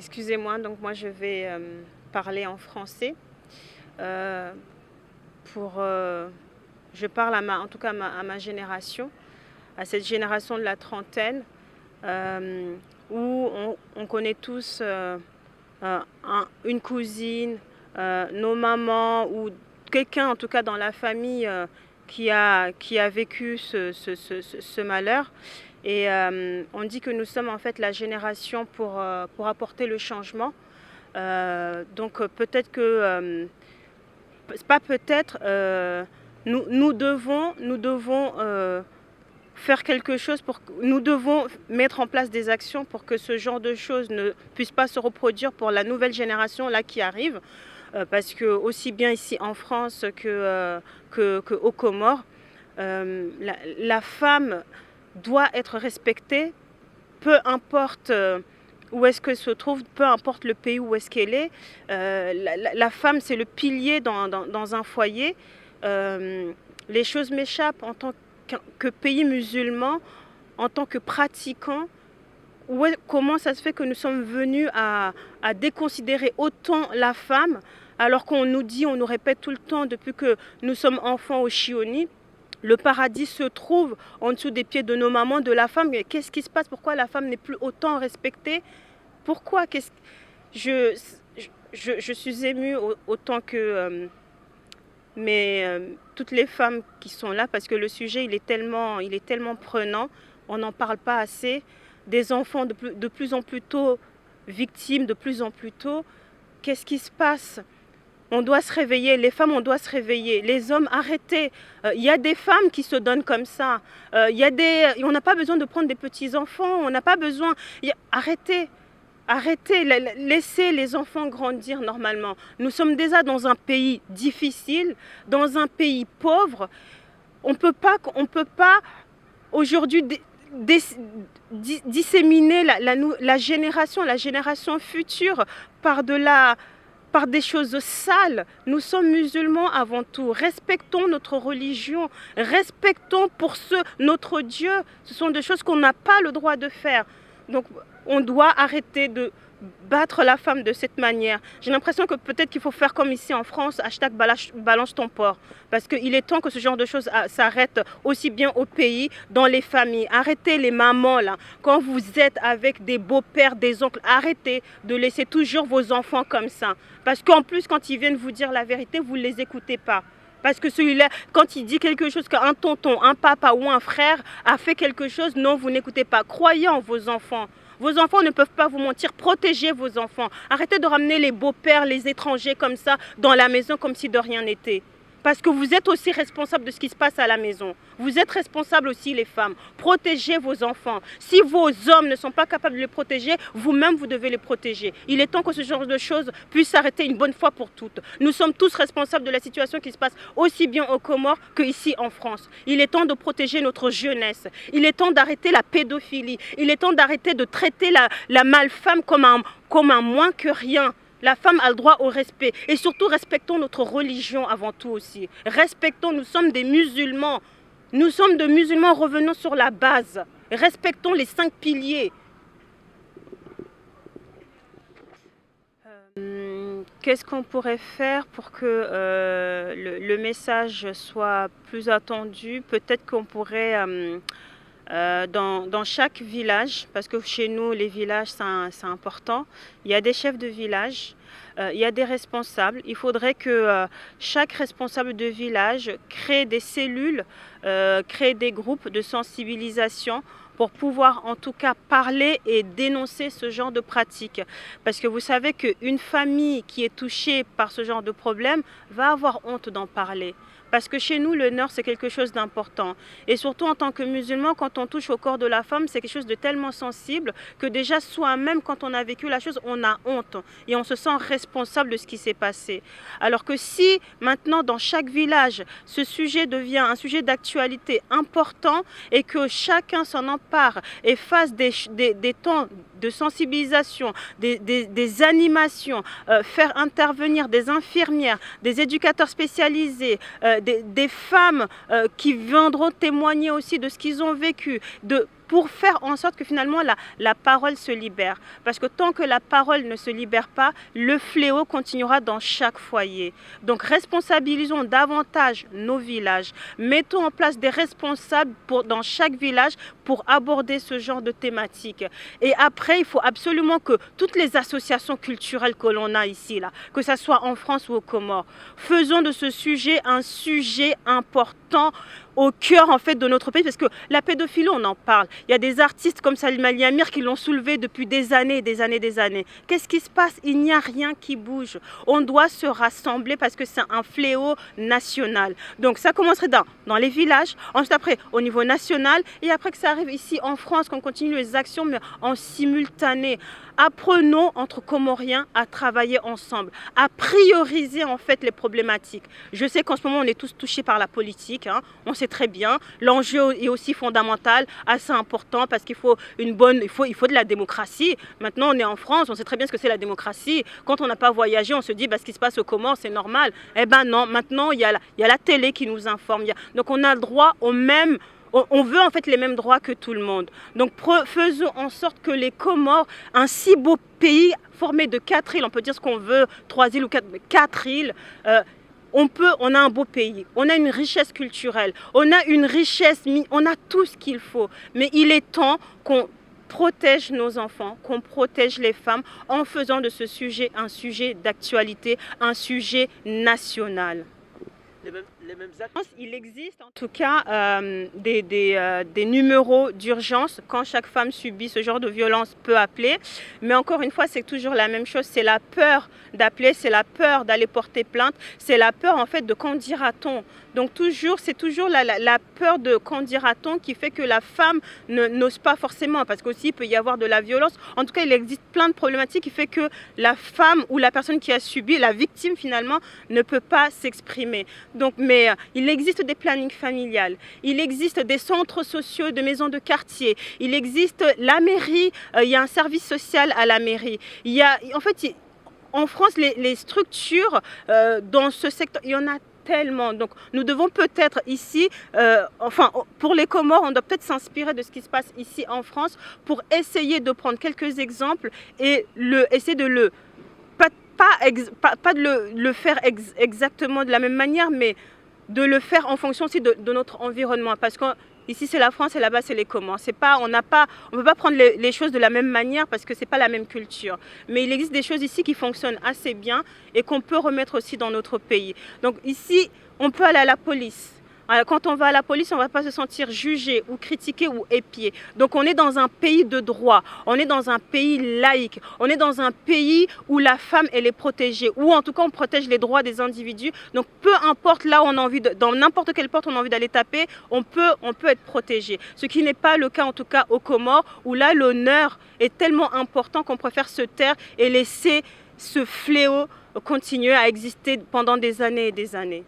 Excusez-moi, donc moi je vais parler en français. Euh, je parle en tout cas à ma génération, à cette génération de la trentaine, euh, où on connaît tous une cousine, nos mamans ou quelqu'un en tout cas dans la famille qui a vécu ce malheur. Et on dit que nous sommes en fait la génération pour apporter le changement. Donc peut-être que, pas peut-être, nous devons faire quelque chose, nous devons mettre en place des actions pour que ce genre de choses ne puisse pas se reproduire pour la nouvelle génération là qui arrive. Parce que aussi bien ici en France que aux Comores, la femme doit être respectée, peu importe où est-ce qu'elle se trouve, peu importe le pays où est-ce qu'elle est. La femme, c'est le pilier dans un foyer. Les choses m'échappent en tant que pays musulman, en tant que pratiquant. Comment ça se fait que nous sommes venus à déconsidérer autant la femme, alors qu'on nous dit, on nous répète tout le temps depuis que nous sommes enfants au Chioni, le paradis se trouve en dessous des pieds de nos mamans, de la femme. Qu'est-ce qui se passe? Pourquoi la femme n'est plus autant respectée? Pourquoi? je, je suis émue autant que toutes les femmes qui sont là, parce que le sujet il est tellement prenant. On n'en parle pas assez. Des enfants de plus en plus tôt victimes, de plus en plus tôt. Qu'est-ce qui se passe? On doit se réveiller, les femmes, on doit se réveiller. Les hommes, arrêtez. Il y a des femmes qui se donnent comme ça. On n'a pas besoin de prendre des petits-enfants, on n'a pas besoin... Arrêtez, arrêtez, laissez les enfants grandir normalement. Nous sommes déjà dans un pays difficile, dans un pays pauvre. On peut pas aujourd'hui disséminer la génération future par des choses sales. Nous sommes musulmans avant tout. Respectons notre religion. Respectons notre Dieu. Ce sont des choses qu'on n'a pas le droit de faire. Donc, on doit arrêter de battre la femme de cette manière. J'ai l'impression que peut-être qu'il faut faire comme ici en France, hashtag balance ton porc. Parce qu'il est temps que ce genre de choses s'arrête aussi bien au pays, dans les familles. Arrêtez les mamans là. Quand vous êtes avec des beaux-pères, des oncles, arrêtez de laisser toujours vos enfants comme ça. Parce qu'en plus, quand ils viennent vous dire la vérité, vous ne les écoutez pas. Parce que celui-là, quand il dit quelque chose, qu'un tonton, un papa ou un frère a fait quelque chose, non, vous n'écoutez pas. Croyez en vos enfants. Vos enfants ne peuvent pas vous mentir. Protégez vos enfants. Arrêtez de ramener les beaux-pères, les étrangers comme ça dans la maison comme si de rien n'était. Parce que vous êtes aussi responsable de ce qui se passe à la maison. Vous êtes responsables aussi les femmes. Protégez vos enfants. Si vos hommes ne sont pas capables de les protéger, vous-même vous devez les protéger. Il est temps que ce genre de choses puisse s'arrêter une bonne fois pour toutes. Nous sommes tous responsables de la situation qui se passe aussi bien aux Comores qu'ici en France. Il est temps de protéger notre jeunesse. Il est temps d'arrêter la pédophilie. Il est temps d'arrêter de traiter la male-femme comme un moins que rien. La femme a le droit au respect. Et surtout, respectons notre religion avant tout aussi. Respectons, nous sommes des musulmans. Nous sommes des musulmans, revenons sur la base. Respectons les 5 piliers. Qu'est-ce qu'on pourrait faire pour que le message soit plus attendu? Peut-être qu'on pourrait... dans chaque village, parce que chez nous, les villages, c'est important, il y a des chefs de village, il y a des responsables. Il faudrait que chaque responsable de village crée des cellules, crée des groupes de sensibilisation pour pouvoir en tout cas parler et dénoncer ce genre de pratique. Parce que vous savez qu'une famille qui est touchée par ce genre de problème va avoir honte d'en parler. Parce que chez nous, le Nord, c'est quelque chose d'important. Et surtout, en tant que musulman, quand on touche au corps de la femme, c'est quelque chose de tellement sensible que déjà, soi-même, quand on a vécu la chose, on a honte. Et on se sent responsable de ce qui s'est passé. Alors que si, maintenant, dans chaque village, ce sujet devient un sujet d'actualité important et que chacun s'en empare et fasse des temps de sensibilisation, des animations, faire intervenir des infirmières, des éducateurs spécialisés, des femmes qui viendront témoigner aussi de ce qu'ils ont vécu, pour faire en sorte que finalement la parole se libère. Parce que tant que la parole ne se libère pas, le fléau continuera dans chaque foyer. Donc responsabilisons davantage nos villages. Mettons en place des responsables dans chaque village pour aborder ce genre de thématique. Et après, il faut absolument que toutes les associations culturelles que l'on a ici, là, que ce soit en France ou aux Comores, faisons de ce sujet un sujet important au cœur en fait de notre pays, parce que la pédophilie, on en parle. Il y a des artistes comme Salima Liamir qui l'ont soulevé depuis des années, des années, des années. Qu'est-ce qui se passe? Il n'y a rien qui bouge. On doit se rassembler parce que c'est un fléau national. Donc ça commencerait dans les villages, ensuite après au niveau national, et après que ça arrive ici en France, qu'on continue les actions mais en simultané. Apprenons entre Comoriens à travailler ensemble, à prioriser en fait les problématiques. Je sais qu'en ce moment on est tous touchés par la politique, hein. On sait très bien, l'enjeu est aussi fondamental, assez important parce qu'il faut il faut de la démocratie. Maintenant on est en France, on sait très bien ce que c'est la démocratie. Quand on n'a pas voyagé, on se dit bah, ce qui se passe aux Comores c'est normal. Eh ben non, maintenant il y a la télé qui nous informe. Donc on a le droit au même. On veut en fait les mêmes droits que tout le monde. Donc faisons en sorte que les Comores, un si beau pays formé de 4 îles, on peut dire ce qu'on veut, 3 îles ou 4 îles, on a un beau pays, on a une richesse culturelle, on a une richesse, on a tout ce qu'il faut. Mais il est temps qu'on protège nos enfants, qu'on protège les femmes en faisant de ce sujet un sujet d'actualité, un sujet national. Les mêmes actes. Il existe en tout cas des numéros d'urgence quand chaque femme subit ce genre de violence peut appeler. Mais encore une fois, c'est toujours la même chose. C'est la peur d'appeler, c'est la peur d'aller porter plainte, c'est la peur en fait de qu'en dira-t-on. Donc c'est toujours la peur de qu'en dira-t-on qui fait que la femme n'ose pas forcément, parce qu'aussi il peut y avoir de la violence. En tout cas, il existe plein de problématiques qui fait que la femme ou la personne qui a subi, la victime finalement, ne peut pas s'exprimer. Donc, mais il existe des plannings familiales, il existe des centres sociaux de maisons de quartier, il existe la mairie, il y a un service social à la mairie. Il y a, en fait, en France, les structures dans ce secteur, il y en a tellement. Donc nous devons peut-être ici, enfin pour les Comores, on doit peut-être s'inspirer de ce qui se passe ici en France pour essayer de prendre quelques exemples et essayer de pas de le faire exactement de la même manière, mais de le faire en fonction aussi de notre environnement. Parce que ici c'est la France et là-bas c'est les Comores. On ne peut pas prendre les choses de la même manière parce que ce n'est pas la même culture. Mais il existe des choses ici qui fonctionnent assez bien et qu'on peut remettre aussi dans notre pays. Donc ici, on peut aller à la police. Quand on va à la police, on ne va pas se sentir jugé ou critiqué ou épié. Donc on est dans un pays de droit, on est dans un pays laïque, on est dans un pays où la femme elle est protégée, où en tout cas on protège les droits des individus. Donc peu importe là où on a envie dans n'importe quelle porte on a envie d'aller taper, on peut être protégé. Ce qui n'est pas le cas en tout cas aux Comores, où là l'honneur est tellement important qu'on préfère se taire et laisser ce fléau continuer à exister pendant des années et des années.